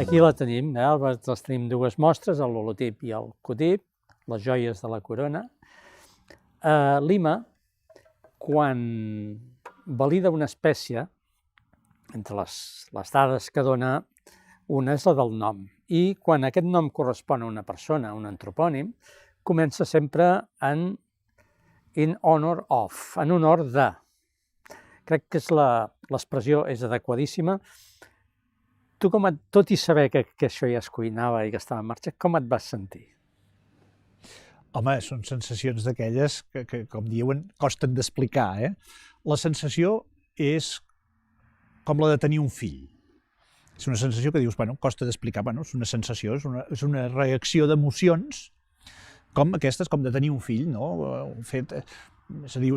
Aquí la tenim, les tenim dues mostres, el holotip i el cotip, les joies de la corona. L'IMA, quan valida una espècie, entre les dades que dona, una és la del nom, i quan aquest nom correspon a una persona, a un antropònim, comença sempre in honor of, en honor de. Crec que l'expressió és adequadíssima. Tu, tot i saber que això ja es cuinava i que estava en marxa, com et vas sentir? Home, són sensacions d'aquelles que, com diuen, costen d'explicar. La sensació és com la de tenir un fill. És una sensació que dius, costa d'explicar, és una sensació, és una reacció d'emocions com aquestes, com de tenir un fill, no? És a dir,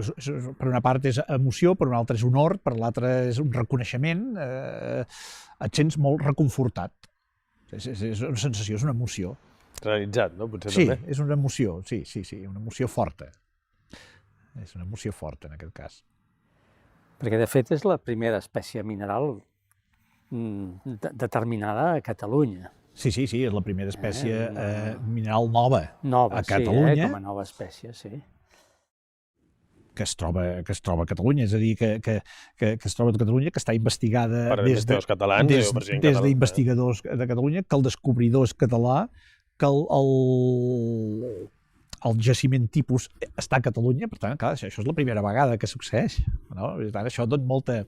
per una part és emoció, per una altra és honor, per l'altra és un reconeixement, et sents molt reconfortat. És una sensació, és una emoció. Realitzat, no? Potser sí, també. És una emoció, sí, una emoció forta. És una emoció forta, en aquest cas. Perquè, de fet, és la primera espècie mineral determinada a Catalunya. Sí, és la primera espècie mineral nova a Catalunya. Catalunya. Sí, com a nova espècie, sí. Que es troba a Catalunya, és a dir, que es troba a Catalunya, que està investigada des d'investigadors de Catalunya, que el descobridor és català, que el jaciment tipus està a Catalunya, per tant, clar, això és la primera vegada que succeeix. No? Per tant, això dona molta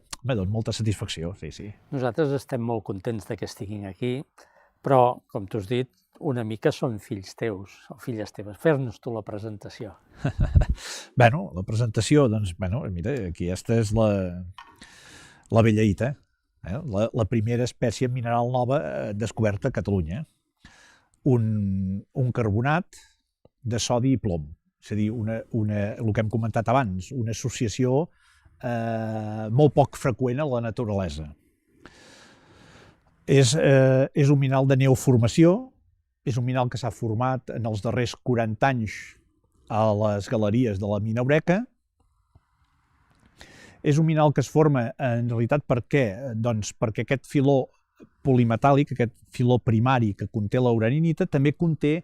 satisfacció, sí. Nosaltres estem molt contents que estiguin aquí, però, com tu has dit, una mica són fills teus o filles teves. Fer-nos tu la presentació. La presentació, doncs, mira, aquí aquesta és la belleïta, la primera espècie mineral nova descoberta a Catalunya. Un carbonat de sodi i plom. És a dir, el que hem comentat abans, una associació molt poc freqüent a la naturalesa. És un mineral de neoformació, és un mineral que s'ha format en els darrers 40 anys a les galeries de la mina Eureka. És un mineral que es forma, en realitat, per què? Doncs perquè aquest filó polimetàl·lic, aquest filó primari que conté la uraninita, també conté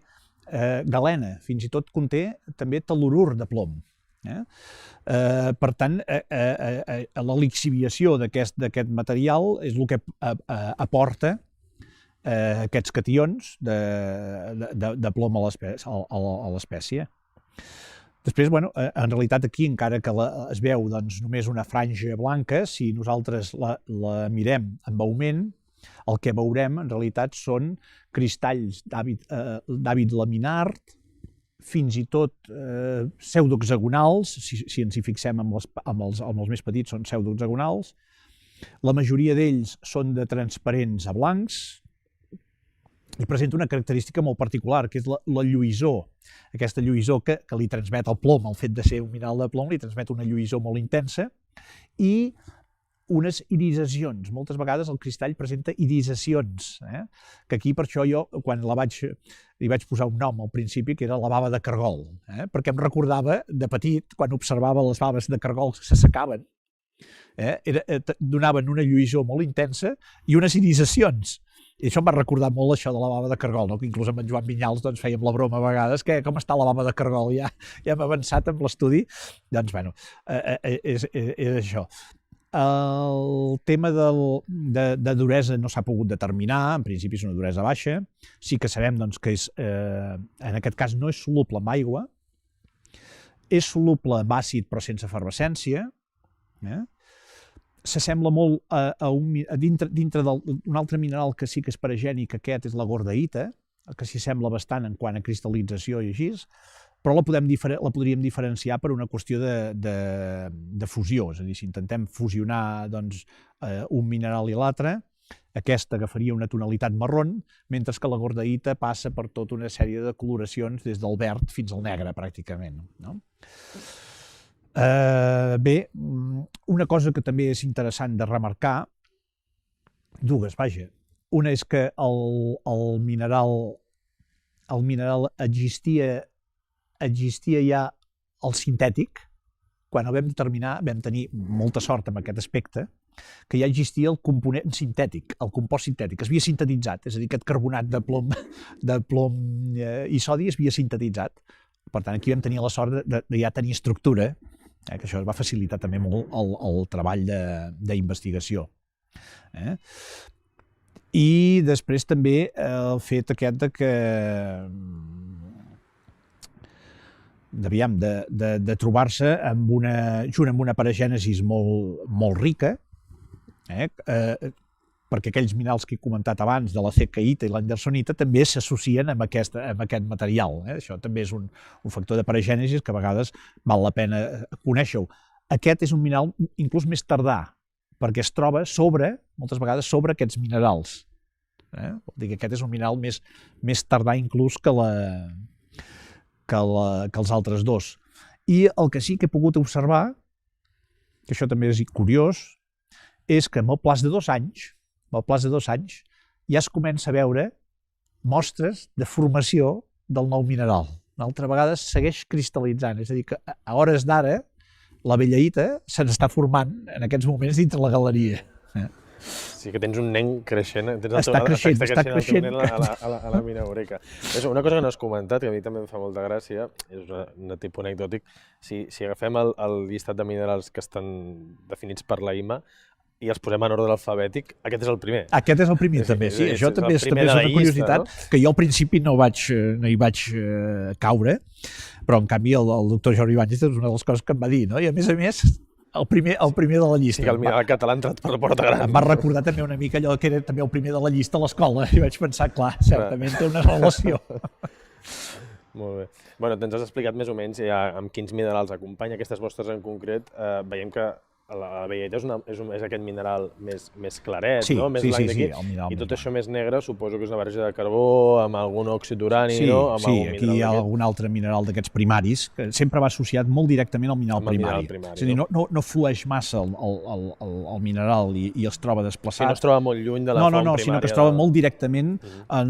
galena, fins i tot conté també tel·lurur de plom. Per tant, la lixiviació d'aquest material és el que aporta aquests cations de plom a l'espècie. Després, en realitat aquí, encara que es veu només una franja blanca, si nosaltres la mirem amb augment, el que veurem en realitat són cristalls d'hàbit laminar, fins i tot pseudohexagonals, si ens hi fixem amb els més petits són pseudohexagonals. La majoria d'ells són de transparents a blancs i presenta una característica molt particular, que és la lluïssor. Aquesta lluïssor que li transmet el plom, el fet de ser un mineral de plom, li transmet una lluïssor molt intensa i unes irisacions. Moltes vegades el cristall presenta irisacions, que aquí per això jo, quan li vaig posar un nom al principi, que era la bava de cargol, perquè em recordava de petit, quan observava les baves de cargol que s'assecaven, donaven una lluïssor molt intensa i unes irisacions. I això em va recordar molt això de la bava de cargol, que inclús amb en Joan Vinyals fèiem la broma a vegades, que com està la bava de cargol, ja hem avançat amb l'estudi. Doncs, és això. El tema de duresa no s'ha pogut determinar, en principi és una duresa baixa. Sí que sabem que en aquest cas no és soluble en aigua, és soluble en àcid però sense efervescència. s'assembla molt dintre d'un altre mineral que sí que és paragènic, aquest és la gordaïta, que s'hi sembla bastant en quant a cristal·lització i així, però la podríem diferenciar per una qüestió de fusió, és a dir, si intentem fusionar doncs, un mineral i l'altre, aquesta agafaria una tonalitat marron, mentre que la gordaïta passa per tota una sèrie de coloracions des del verd fins al negre, pràcticament. No? Bé, una cosa que també és interessant de remarcar, dues, vaja. Una és que el mineral existia ja el sintètic. Quan el vam determinar vam tenir molta sort amb aquest aspecte, que ja existia el component sintètic, el compost sintètic, es havia sintetitzat, és a dir, aquest carbonat de plom i sodi es havia sintetitzat. Per tant, aquí vam tenir la sort de ja tenir estructura, que això va facilitar també molt el treball d'investigació. I després també el fet aquest de que de trobar-se junt amb una paragènesis molt rica, perquè aquells minerals que he comentat abans, de la cecaïta i l'andersonita, també s'associen amb aquest material. Això també és un factor de paragènesis que a vegades val la pena conèixer-ho. Aquest és un mineral inclús més tardà, perquè es troba moltes vegades sobre aquests minerals. Vol dir que aquest és un mineral més tardà inclús que els altres dos. I el que sí que he pogut observar, que això també és curiós, és que amb el plaç de 2 anys, ja es comença a veure mostres de formació del nou mineral. Una altra vegada segueix cristal·litzant, és a dir, que a hores d'ara la bellaïta se n'està formant en aquests moments dintre la galeria. Sí que tens un nen creixent, està creixent a la mina Eureka. Una cosa que no has comentat, que a mi també em fa molta gràcia, és un tipus anecdòtic, si agafem el llistat de minerals que estan definits per la IMA i els posem en ordre alfabètic, aquest és el primer. Aquest és el primer, també, sí. Això també és una curiositat que jo al principi no hi vaig caure, però en canvi el doctor Jordi Ibáñez és una de les coses que em va dir, no? I a més, el primer de la llista. Sí, que el mineral català ha entrat per la porta gran. Em va recordar també una mica allò que era també el primer de la llista a l'escola, i vaig pensar, clar, certament té una relació. Molt bé. Bueno, ens has explicat més o menys ja amb quins minerals acompanya aquestes mostres en concret. Veiem que la bellaïta és aquest mineral més claret, no? Més blanc d'aquí. I tot això més negre suposo que és una barreja de carbó amb algun òxid d'urani, no? Sí, aquí hi ha algun altre mineral d'aquests primaris que sempre va associat molt directament al mineral primari. És a dir, no flueix massa el mineral i es troba desplaçat. Sí, no es troba molt lluny de la font primària. No, sinó que es troba molt directament en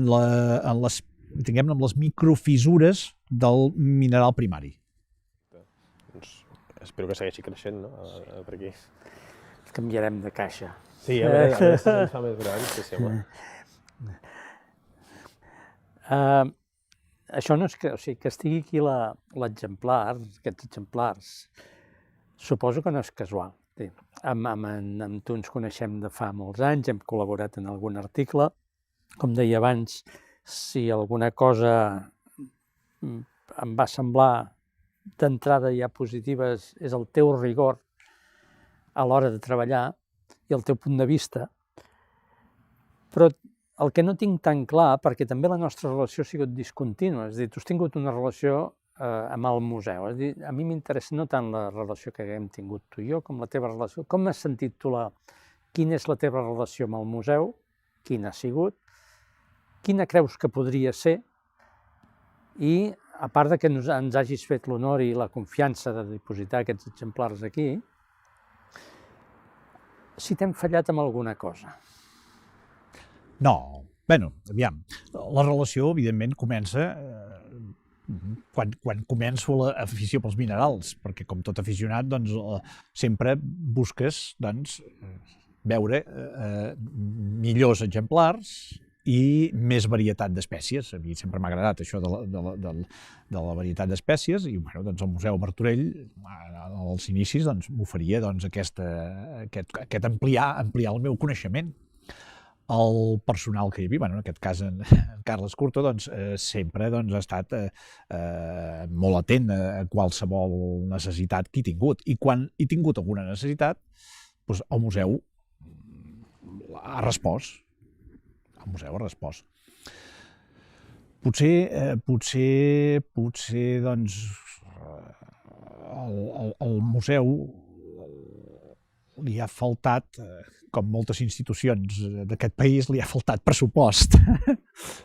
les microfissures del mineral primari. Espero que segueixi creixent, no? Per aquí. Canviarem de caixa. Sí, a veure si ens fa més gran, si sembla. Això no és que estigui aquí l'exemplar, aquests exemplars, suposo que no és casual. Amb tu ens coneixem de fa molts anys, hem col·laborat en algun article. Com deia abans, si alguna cosa em va semblar d'entrada ja positives és el teu rigor a l'hora de treballar i el teu punt de vista, però el que no tinc tan clar, perquè també la nostra relació ha sigut discontínua, és a dir, tu has tingut una relació amb el museu, és a dir, a mi m'interessa no tant la relació que hem tingut tu i jo, com la teva relació, com has sentit tu quina és la teva relació amb el museu, quina ha sigut, quina creus que podria ser, i a part que ens hagis fet l'honor i la confiança de dipositar aquests exemplars aquí, si t'hem fallat amb alguna cosa. No, aviam, la relació evidentment comença quan començo l'afició pels minerals, perquè com tot aficionat sempre busques veure millors exemplars i més varietat d'espècies. A mi sempre m'ha agradat això de la varietat d'espècies i el Museu Martorell als inicis m'oferia aquest ampliar el meu coneixement. El personal que hi havia, en aquest cas en Carles Curto, sempre ha estat molt atent a qualsevol necessitat que he tingut. I quan he tingut alguna necessitat, doncs el museu ha respost. El museu ha respost. Potser, doncs, al museu li ha faltat, com moltes institucions d'aquest país, li ha faltat pressupost.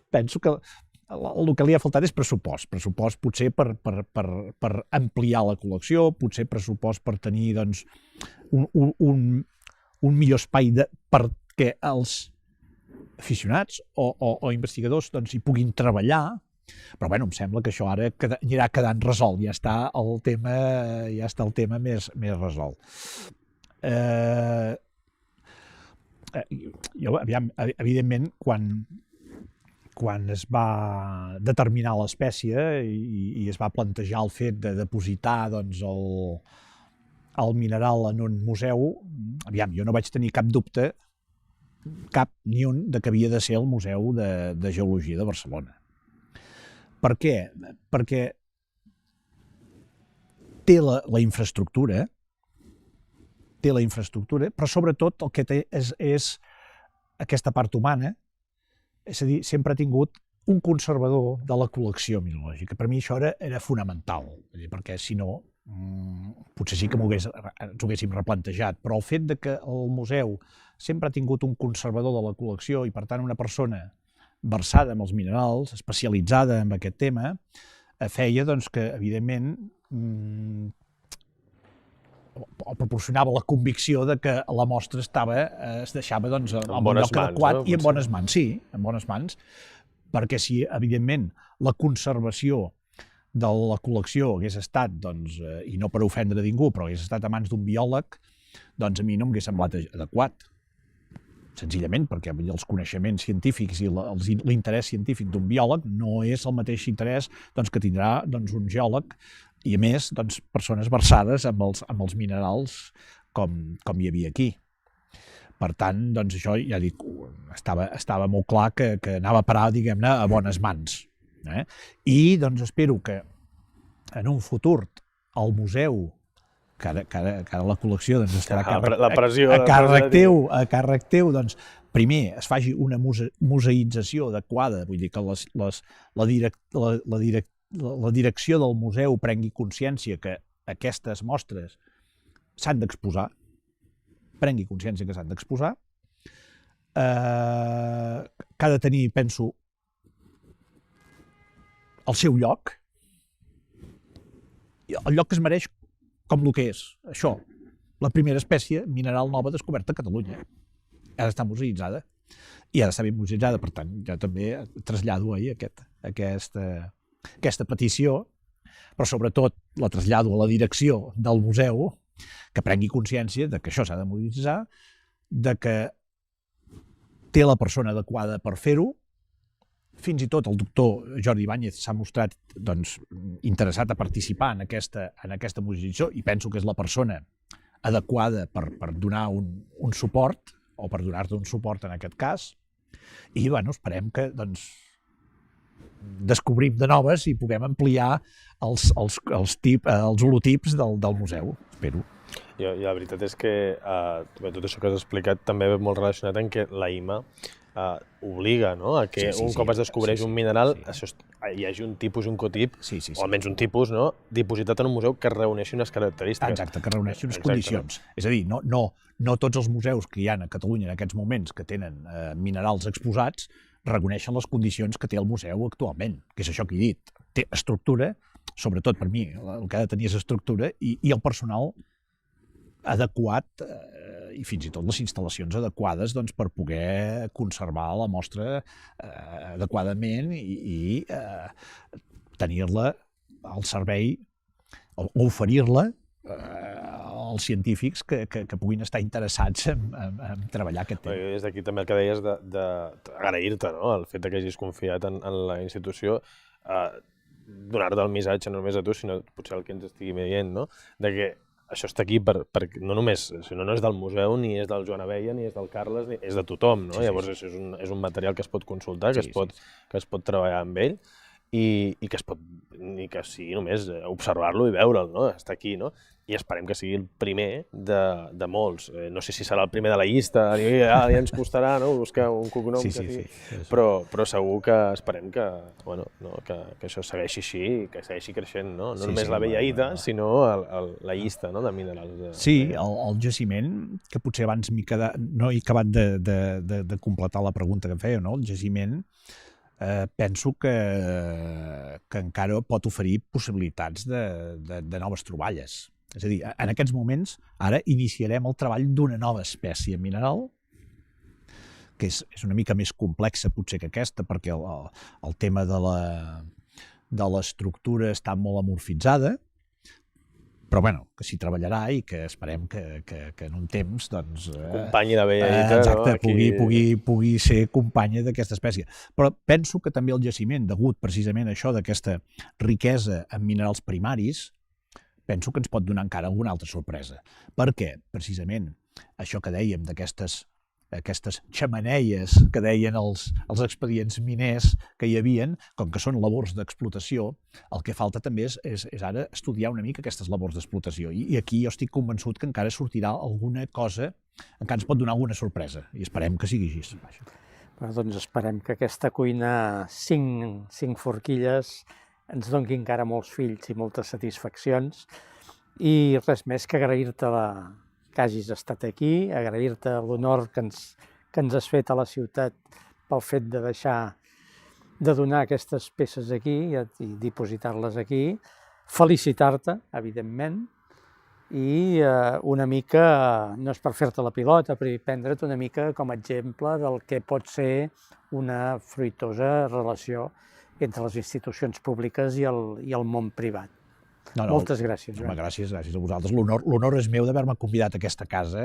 Penso que el que li ha faltat és pressupost potser per ampliar la col·lecció, potser pressupost per tenir doncs, un millor espai perquè els aficionats o investigadors doncs, hi puguin treballar, però bueno, em sembla que això ara anirà quedant resolt, ja està el tema més resolt. Jo, aviam, evidentment, quan es va determinar l'espècie i es va plantejar el fet de depositar doncs, el mineral en un museu, aviam, jo no vaig tenir cap dubte, ni un, de que havia de ser el Museu de Geologia de Barcelona. Per què? Perquè té la infraestructura, però sobretot el que té és aquesta part humana, és a dir, sempre ha tingut un conservador de la col·lecció mineralògica. Per mi això era fonamental, perquè si no, potser sí que ens ho haguéssim replantejat, però el fet de que el museu sempre ha tingut un conservador de la col·lecció i, per tant, una persona versada en els minerals, especialitzada en aquest tema, feia doncs, que, evidentment, proporcionava la convicció de que la mostra es deixava doncs, en un lloc adequat i en bones mans, sí, en bones mans, perquè si, evidentment, la conservació de la col·lecció hagués estat, doncs, i no per ofendre ningú, però hagués estat a mans d'un biòleg, doncs a mi no m'hagués semblat adequat. Senzillament perquè els coneixements científics i l'interès científic d'un biòleg no és el mateix interès doncs, que tindrà doncs, un geòleg i, a més, doncs, persones versades amb els minerals com hi havia aquí. Per tant, doncs, això, ja dic, estava molt clar que anava a parar, diguem-ne, a bones mans. I doncs, espero que en un futur el museu, que ara la col·lecció doncs, estarà a càrrec teu, doncs, primer es faci una museïtzació adequada, vull dir que la direcció del museu prengui consciència que aquestes mostres s'han d'exposar, prengui consciència que s'han d'exposar, que ha de tenir, penso, el seu lloc, el lloc que es mereix com el que és, això, la primera espècie mineral nova descoberta a Catalunya. Ha d'estar museïtzada, i ha d'estar ben museïtzada, per tant, jo també trasllado aquesta petició, però sobretot la trasllado a la direcció del museu, que prengui consciència de que això s'ha de museïtzar, de que té la persona adequada per fer-ho. Fins i tot el doctor Jordi Ibáñez s'ha mostrat doncs, interessat a participar en aquesta museïtzació i penso que és la persona adequada per donar un suport o per donar-te un suport en aquest cas. I bueno, esperem que doncs, descobrim de noves i puguem ampliar els holotips del museu, espero. I la veritat és que tot això que has explicat també ve molt relacionat amb que la IMA obliga a que un cop es descobreix un mineral hi hagi un tipus i un cotip, o almenys un tipus, dipositat en un museu que reuneixi unes característiques. Exacte, que reuneixi unes condicions. És a dir, no tots els museus que hi ha a Catalunya en aquests moments que tenen minerals exposats reconeixen les condicions que té el museu actualment, que és això que he dit. Té estructura, sobretot per mi, el que ha de tenir és estructura, i el personal adequat i fins i tot les instal·lacions adequades doncs, per poder conservar la mostra adequadament i tenir-la al servei o oferir-la als científics que puguin estar interessats en treballar aquest tema. Des d'aquí també el que deies d'agrair-te el fet que hagis confiat en la institució, donar-te el missatge no només a tu, sinó potser al que ens estigui veient, de que això està aquí perquè no només, no és del museu, ni és del Joan Abella, ni és del Carles, és de tothom. Llavors això és un material que es pot consultar, que es pot treballar amb ell i que sigui només observar-lo i veure'l, està aquí. i esperem que sigui el primer de molts. No sé si serà el primer de la llista, ja ens costarà, no?, buscar un cognom, Sí. però segur que esperem que això segueixi així i que segueixi creixent, no només la vella ida, sinó la llista, no?, de minerals. Sí, el jaciment, que potser abans no he acabat de completar la pregunta que em feia, no? El jaciment penso que encara pot oferir possibilitats de noves troballes. És a dir, en aquests moments, ara iniciarem el treball d'una nova espècie mineral, que és una mica més complexa potser que aquesta, perquè el tema de l'estructura està molt amorfitzada, però bueno, que s'hi treballarà i que esperem que en un temps doncs, acompanyi la vella dita, exacte, pugui ser companya d'aquesta espècie. Però penso que també el jaciment, degut precisament a això d'aquesta riquesa en minerals primaris, penso que ens pot donar encara alguna altra sorpresa. Perquè, precisament, això que dèiem d'aquestes xemeneies que deien els expedients miners que hi havien, com que són labors d'explotació, el que falta també és ara estudiar una mica aquestes labors d'explotació. I aquí jo estic convençut que encara sortirà alguna cosa, encara ens pot donar alguna sorpresa, i esperem que sigui així. Doncs esperem que aquesta cuina, 5 forquilles, ens doni encara molts fills i moltes satisfaccions, i res més que agrair-te que hagis estat aquí, agrair-te l'honor que ens has fet a la ciutat pel fet de donar aquestes peces aquí i dipositar-les aquí, felicitar-te, evidentment, i una mica, no és per fer-te la pilota, però prendre't una mica com a exemple del que pot ser una fruitosa relació entre les institucions públiques i el món privat. Moltes gràcies, Joan. Gràcies a vosaltres. L'honor és meu d'haver-me convidat a aquesta casa,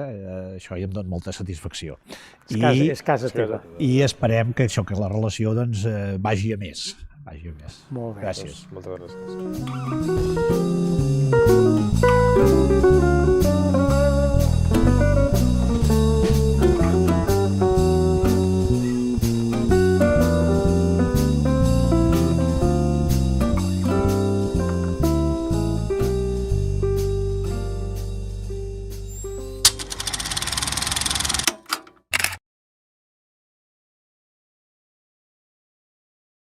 això ja em dona molta satisfacció. És casa teva. I esperem que la relació vagi a més. Molt bé. Gràcies. Moltes gràcies.